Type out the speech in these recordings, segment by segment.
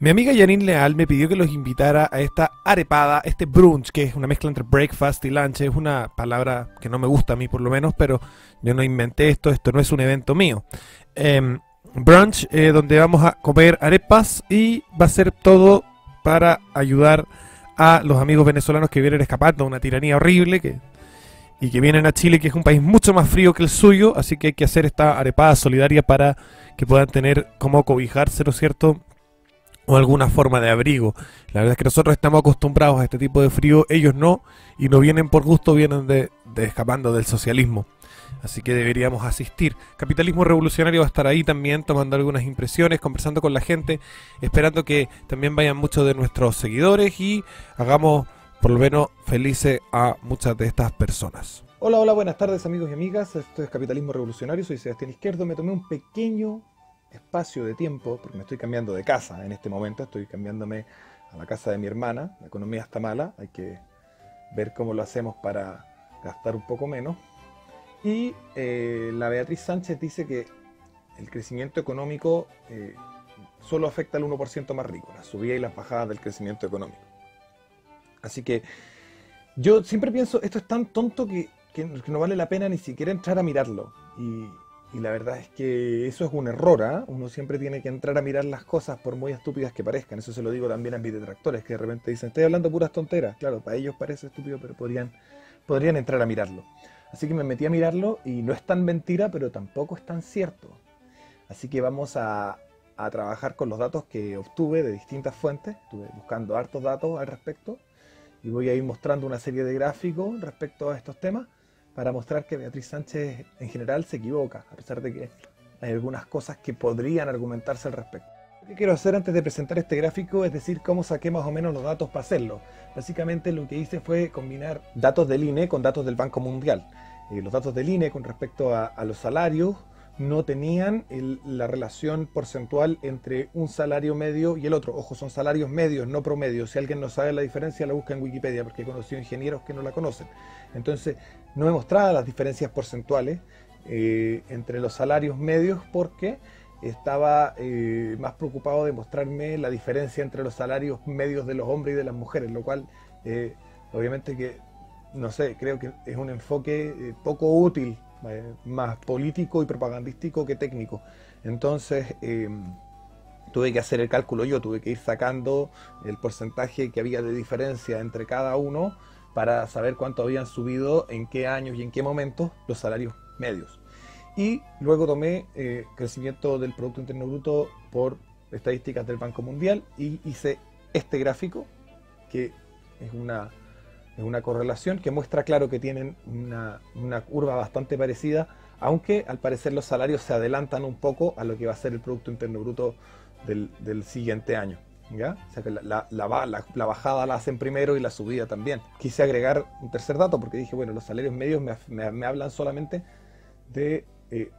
Mi amiga Janine Leal me pidió que los invitara a esta arepada, este brunch, que es una mezcla entre breakfast y lunch. Es una palabra que no me gusta a mí por lo menos, pero yo no inventé esto no es un evento mío. Brunch, donde vamos a comer arepas y va a ser todo para ayudar a los amigos venezolanos que vienen escapando de una tiranía horrible y que vienen a Chile, que es un país mucho más frío que el suyo, así que hay que hacer esta arepada solidaria para que puedan tener cómo cobijarse, ¿no es cierto?, o alguna forma de abrigo. La verdad es que nosotros estamos acostumbrados a este tipo de frío, ellos no, y no vienen por gusto, vienen de escapando del socialismo. Así que deberíamos asistir. Capitalismo Revolucionario va a estar ahí también, tomando algunas impresiones, conversando con la gente, esperando que también vayan muchos de nuestros seguidores y hagamos por lo menos felices a muchas de estas personas. Hola, hola, buenas tardes amigos y amigas. Esto es Capitalismo Revolucionario, soy Sebastián Izquierdo. Me tomé un pequeño espacio de tiempo, porque me estoy cambiando de casa en este momento, estoy cambiándome a la casa de mi hermana. La economía está mala, hay que ver cómo lo hacemos para gastar un poco menos. Y la Beatriz Sánchez dice que el crecimiento económico solo afecta al 1% más rico, las subidas y las bajadas del crecimiento económico. Así que yo siempre pienso, esto es tan tonto que no vale la pena ni siquiera entrar a mirarlo. Y la verdad es que eso es un error, ¿eh? Uno siempre tiene que entrar a mirar las cosas por muy estúpidas que parezcan. Eso se lo digo también a mis detractores, que de repente dicen, estoy hablando puras tonteras. Claro, para ellos parece estúpido, pero podrían entrar a mirarlo. Así que me metí a mirarlo y no es tan mentira, pero tampoco es tan cierto. Así que vamos a trabajar con los datos que obtuve de distintas fuentes. Estuve buscando hartos datos al respecto y voy a ir mostrando una serie de gráficos respecto a estos temas, para mostrar que Beatriz Sánchez en general se equivoca, a pesar de que hay algunas cosas que podrían argumentarse al respecto. Lo que quiero hacer antes de presentar este gráfico es decir cómo saqué más o menos los datos para hacerlo. Básicamente lo que hice fue combinar datos del INE con datos del Banco Mundial. Los datos del INE con respecto a los salarios no tenían la relación porcentual entre un salario medio y el otro. Ojo, son salarios medios, no promedios. Si alguien no sabe la diferencia, la busca en Wikipedia, porque he conocido ingenieros que no la conocen. Entonces, no me mostraba las diferencias porcentuales entre los salarios medios, porque estaba más preocupado de mostrarme la diferencia entre los salarios medios de los hombres y de las mujeres, lo cual, obviamente que, no sé, creo que es un enfoque poco útil, más político y propagandístico que técnico. Entonces tuve que hacer el cálculo yo, tuve que ir sacando el porcentaje que había de diferencia entre cada uno para saber cuánto habían subido, en qué años y en qué momentos los salarios medios. Y luego tomé crecimiento del Producto Interno Bruto por estadísticas del Banco Mundial y hice este gráfico, que es una correlación que muestra claro que tienen una curva bastante parecida, aunque al parecer los salarios se adelantan un poco a lo que va a ser el Producto Interno Bruto del siguiente año, ¿ya? O sea que la bajada la hacen primero y la subida también. Quise agregar un tercer dato porque dije, bueno, los salarios medios me hablan solamente de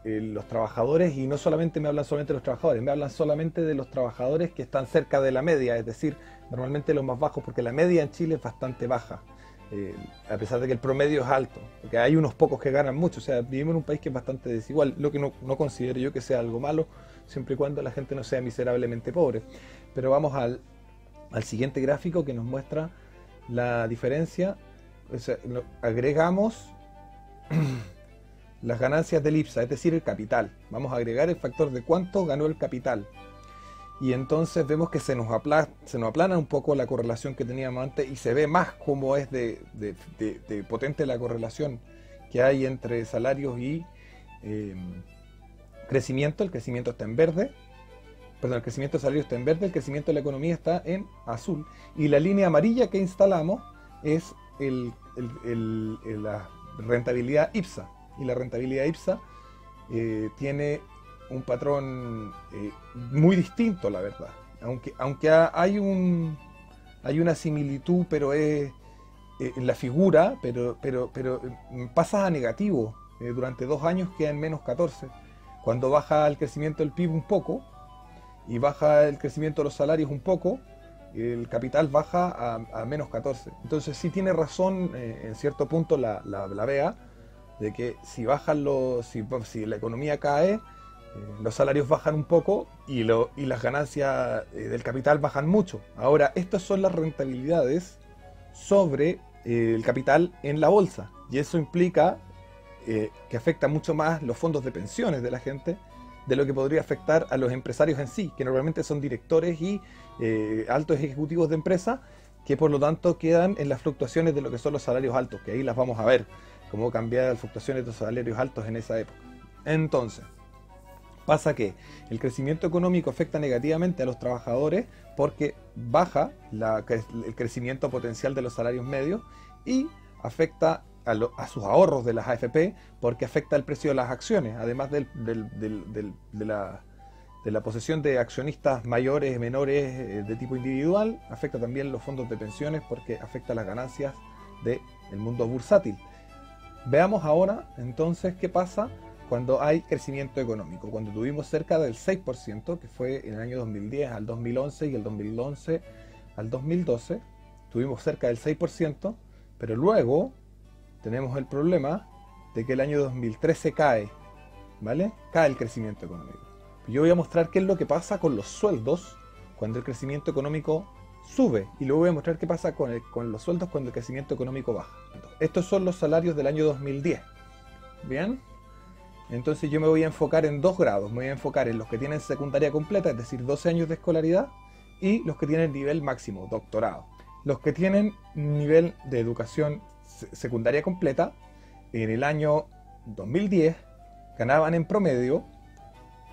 los trabajadores, y no solamente me hablan solamente de los trabajadores, me hablan solamente de los trabajadores que están cerca de la media, es decir, normalmente los más bajos, porque la media en Chile es bastante baja. A pesar de que el promedio es alto, porque hay unos pocos que ganan mucho. O sea, vivimos en un país que es bastante desigual, lo que no considero yo que sea algo malo, siempre y cuando la gente no sea miserablemente pobre. Pero vamos al siguiente gráfico, que nos muestra la diferencia. O sea, agregamos las ganancias del IPSA, es decir, el capital. Vamos a agregar el factor de cuánto ganó el capital. Y entonces vemos que se nos aplana un poco la correlación que teníamos antes, y se ve más cómo es de potente la correlación que hay entre salarios y crecimiento. El crecimiento está en verde, perdón, el crecimiento de salarios está en verde, el crecimiento de la economía está en azul, y la línea amarilla que instalamos es la rentabilidad IPSA, y la rentabilidad IPSA tiene un patrón muy distinto, la verdad, aunque hay una similitud, pero es en la figura, pero pasas a negativo. Durante 2 años queda en menos 14, cuando baja el crecimiento del PIB un poco y baja el crecimiento de los salarios un poco, el capital baja a menos 14. Entonces sí tiene razón en cierto punto la BEA, de que si bajan si la economía cae, Los salarios bajan un poco y las ganancias del capital bajan mucho. Ahora, estas son las rentabilidades sobre el capital en la bolsa. Y eso implica que afecta mucho más los fondos de pensiones de la gente de lo que podría afectar a los empresarios en sí, que normalmente son directores y altos ejecutivos de empresa, que por lo tanto quedan en las fluctuaciones de lo que son los salarios altos, que ahí las vamos a ver, cómo cambian las fluctuaciones de los salarios altos en esa época. Entonces, pasa que el crecimiento económico afecta negativamente a los trabajadores porque baja el crecimiento potencial de los salarios medios y afecta a sus ahorros de las AFP porque afecta el precio de las acciones, además de la posesión de accionistas mayores, menores, de tipo individual, afecta también los fondos de pensiones porque afecta las ganancias del mundo bursátil. Veamos ahora entonces qué pasa cuando hay crecimiento económico. Cuando tuvimos cerca del 6%, que fue en el año 2010 al 2011 y el 2011 al 2012, tuvimos cerca del 6%, pero luego tenemos el problema de que el año 2013 cae, ¿vale? Cae el crecimiento económico. Yo voy a mostrar qué es lo que pasa con los sueldos cuando el crecimiento económico sube, y luego voy a mostrar qué pasa con los sueldos cuando el crecimiento económico baja. Estos son los salarios del año 2010, ¿bien? Entonces yo me voy a enfocar en dos grados. Me voy a enfocar en los que tienen secundaria completa, es decir, 12 años de escolaridad, y los que tienen nivel máximo, doctorado. Los que tienen nivel de educación secundaria completa, en el año 2010 ganaban en promedio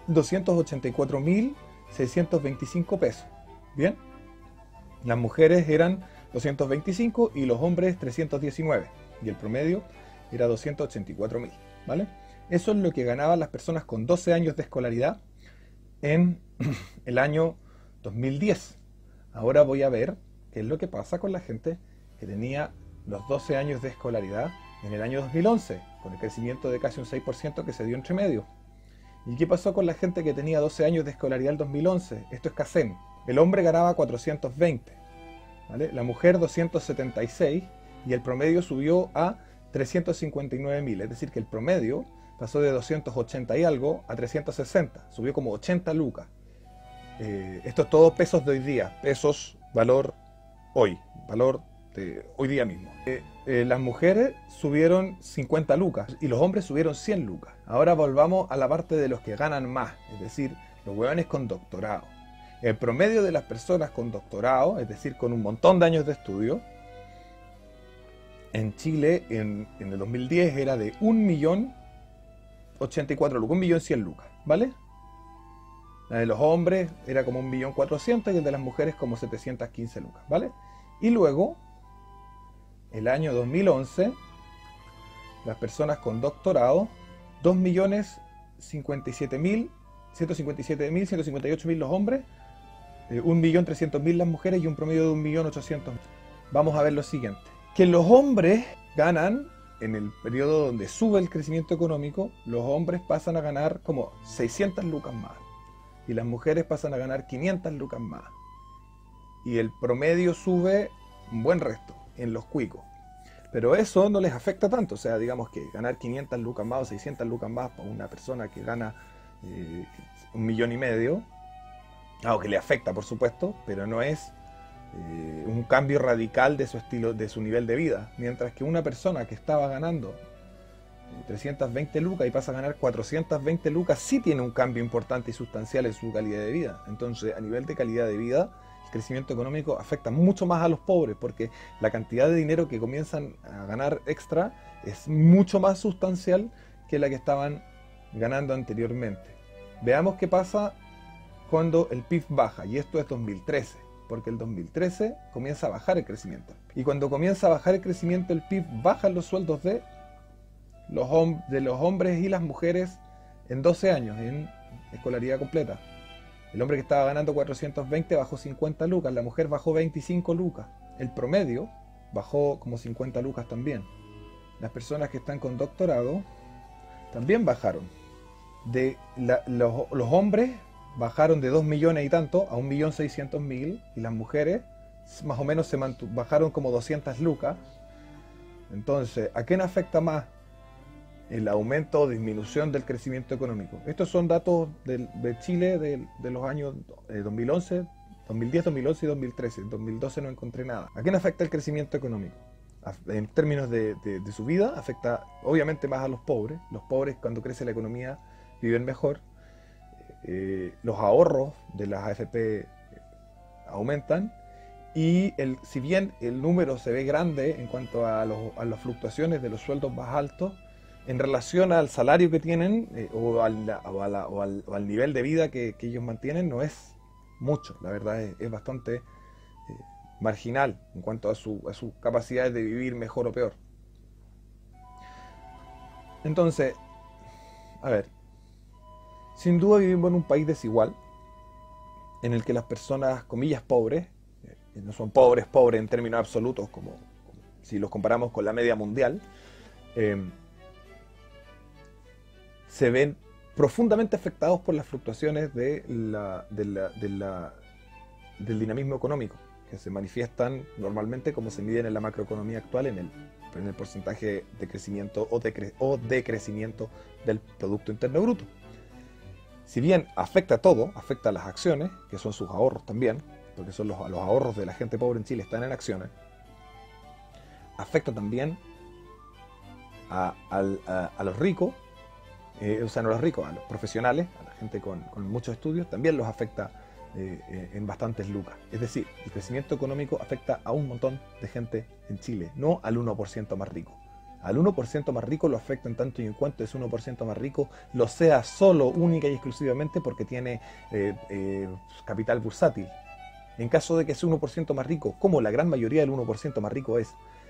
284.625 pesos. ¿Bien? Las mujeres eran 225 y los hombres 319. Y el promedio era 284.000. ¿Vale? Eso es lo que ganaban las personas con 12 años de escolaridad en el año 2010. Ahora voy a ver qué es lo que pasa con la gente que tenía los 12 años de escolaridad en el año 2011, con el crecimiento de casi un 6% que se dio entre medio. ¿Y qué pasó con la gente que tenía 12 años de escolaridad en el 2011? Esto es CACEN. El hombre ganaba 420, ¿vale? La mujer 276 y el promedio subió a 359.000. Es decir, que el promedio pasó de 280 y algo a 360. Subió como 80 lucas. Esto es todo pesos de hoy día. Pesos, valor hoy. Valor de hoy día mismo. Las mujeres subieron 50 lucas y los hombres subieron 100 lucas. Ahora volvamos a la parte de los que ganan más. Es decir, los hueones con doctorado. El promedio de las personas con doctorado, es decir, con un montón de años de estudio, en Chile en el 2010 era de 1.084.000 lucas, 1.100.000 lucas, ¿vale? La de los hombres era como 1.400.000 y el de las mujeres como 715 lucas, ¿vale? Y luego, el año 2011, las personas con doctorado, 2.057.158.000 los hombres, 1.300.000 las mujeres y un promedio de 1.800.000. Vamos a ver lo siguiente. Que los hombres ganan, en el periodo donde sube el crecimiento económico, los hombres pasan a ganar como 600 lucas más. Y las mujeres pasan a ganar 500 lucas más. Y el promedio sube un buen resto en los cuicos. Pero eso no les afecta tanto. O sea, digamos que ganar 500 lucas más o 600 lucas más para una persona que gana 1,5 millones, que le afecta por supuesto, pero no es un cambio radical de su estilo, de su nivel de vida. Mientras que una persona que estaba ganando 320 lucas y pasa a ganar 420 lucas, sí tiene un cambio importante y sustancial en su calidad de vida. Entonces, a nivel de calidad de vida, el crecimiento económico afecta mucho más a los pobres, porque la cantidad de dinero que comienzan a ganar extra es mucho más sustancial que la que estaban ganando anteriormente. Veamos qué pasa cuando el PIB baja, y esto es 2013, porque el 2013 comienza a bajar el crecimiento. Y cuando comienza a bajar el crecimiento, el PIB, bajan los sueldos de los hombres y las mujeres en 12 años, en escolaridad completa. El hombre que estaba ganando 420 bajó 50 lucas, la mujer bajó 25 lucas. El promedio bajó como 50 lucas también. Las personas que están con doctorado también bajaron. Los hombres bajaron de 2 millones y tanto a 1.600.000 y las mujeres más o menos bajaron como 200 lucas. Entonces, ¿a quién afecta más el aumento o disminución del crecimiento económico. Estos son datos de Chile de los años 2011, 2010, 2011 y 2013. En 2012 no encontré nada. ¿A quién afecta el crecimiento económico? En términos de su vida, afecta obviamente más a los pobres. Los pobres, cuando crece la economía, viven mejor. Los ahorros de las AFP aumentan. Y si bien el número se ve grande en cuanto a las fluctuaciones de los sueldos más altos, en relación al salario que tienen o al nivel de vida que ellos mantienen, no es mucho. La verdad es bastante marginal en cuanto a sus capacidades de vivir mejor o peor. Entonces, a ver, sin duda vivimos en un país desigual, en el que las personas, comillas, pobres, no son pobres en términos absolutos, como si los comparamos con la media mundial, se ven profundamente afectados por las fluctuaciones del dinamismo económico, que se manifiestan normalmente como se miden en la macroeconomía actual en el porcentaje de crecimiento o decrecimiento del Producto Interno Bruto. Si bien afecta a todo, afecta a las acciones, que son sus ahorros también, porque son los ahorros de la gente pobre en Chile están en acciones, afecta también a los ricos, o sea, no a los ricos, a los profesionales, a la gente con muchos estudios, también los afecta en bastantes lucas. Es decir, el crecimiento económico afecta a un montón de gente en Chile, no al 1% más rico. Al 1% más rico lo afecta en tanto y en cuanto ese 1% más rico lo sea solo, única y exclusivamente porque tiene capital bursátil. En caso de que ese 1% más rico, como la gran mayoría del 1% más rico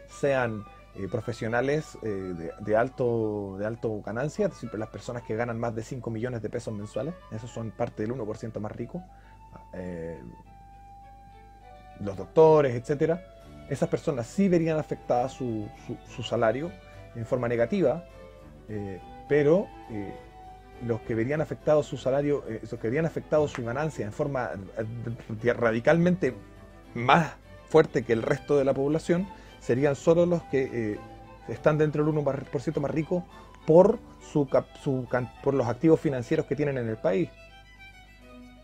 sean profesionales de alto ganancia, siempre las personas que ganan más de 5 millones de pesos mensuales, esos son parte del 1% más rico, los doctores, etcétera. Esas personas sí verían afectada su salario en forma negativa, pero los que verían afectado su salario, los que verían afectado su ganancia en forma radicalmente más fuerte que el resto de la población, serían solo los que están dentro del 1% más rico por los activos financieros que tienen en el país.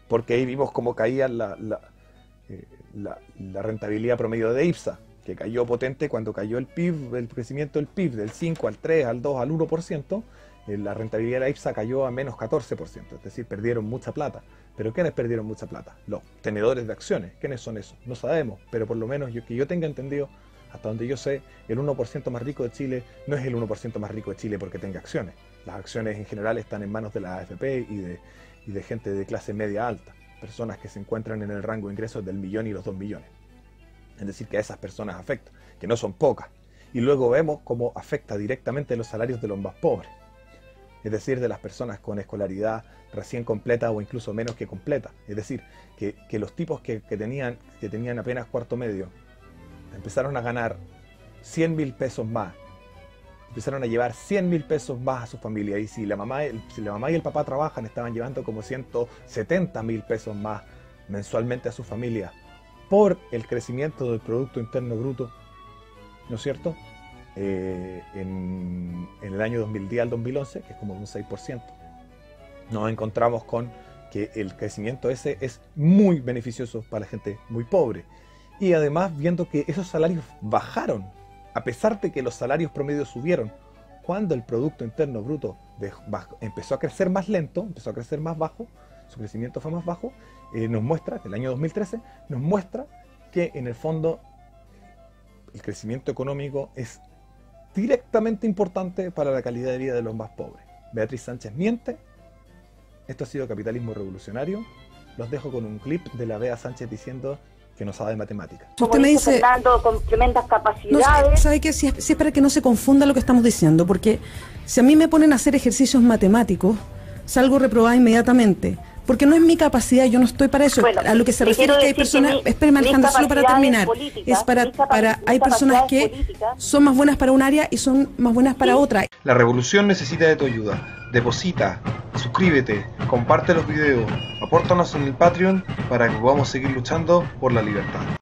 Porque ahí vimos cómo caía la rentabilidad promedio de IPSA, que cayó potente cuando cayó el PIB, el crecimiento del PIB del 5 al 3, al 2, al 1%, la rentabilidad de la IPSA cayó a menos 14%, es decir, perdieron mucha plata. ¿Pero quiénes perdieron mucha plata? Los tenedores de acciones. ¿Quiénes son esos? No sabemos, pero por lo menos que yo tenga entendido, hasta donde yo sé, el 1% más rico de Chile no es el 1% más rico de Chile porque tenga acciones. Las acciones en general están en manos de la AFP y de gente de clase media alta, personas que se encuentran en el rango de ingresos del 1.000.000 y los 2 millones. Es decir, que a esas personas afecta, que no son pocas. Y luego vemos cómo afecta directamente los salarios de los más pobres, es decir, de las personas con escolaridad recién completa o incluso menos que completa. Es decir, que los tipos que tenían apenas cuarto medio empezaron a ganar 100.000 pesos más, empezaron a llevar 100.000 pesos más a su familia, y si la mamá y el papá trabajan, estaban llevando como 170.000 pesos más mensualmente a su familia por el crecimiento del Producto Interno Bruto, ¿no es cierto? En el año 2010 al 2011, que es como un 6%, nos encontramos con que el crecimiento ese es muy beneficioso para la gente muy pobre. Y además viendo que esos salarios bajaron, a pesar de que los salarios promedios subieron, cuando el Producto Interno Bruto empezó a crecer más lento, empezó a crecer más bajo, su crecimiento fue más bajo, nos muestra, el año 2013, nos muestra que en el fondo el crecimiento económico es directamente importante para la calidad de vida de los más pobres. Beatriz Sánchez miente. Esto ha sido Capitalismo Revolucionario. Los dejo con un clip de la Bea Sánchez diciendo que no sabe matemáticas. Usted me dice, Fernando, con tremendas capacidades. No, ¿sabe qué? Si es para que no se confunda lo que estamos diciendo, porque si a mí me ponen a hacer ejercicios matemáticos, salgo reprobada inmediatamente. Porque no es mi capacidad, yo no estoy para eso. Bueno, a lo que se refiere es que hay personas, espérame Alejandra, solo para terminar, es hay personas que son más buenas para un área y son más buenas para otra. La revolución necesita de tu ayuda. Deposita, suscríbete, comparte los videos, apórtanos en el Patreon para que podamos seguir luchando por la libertad.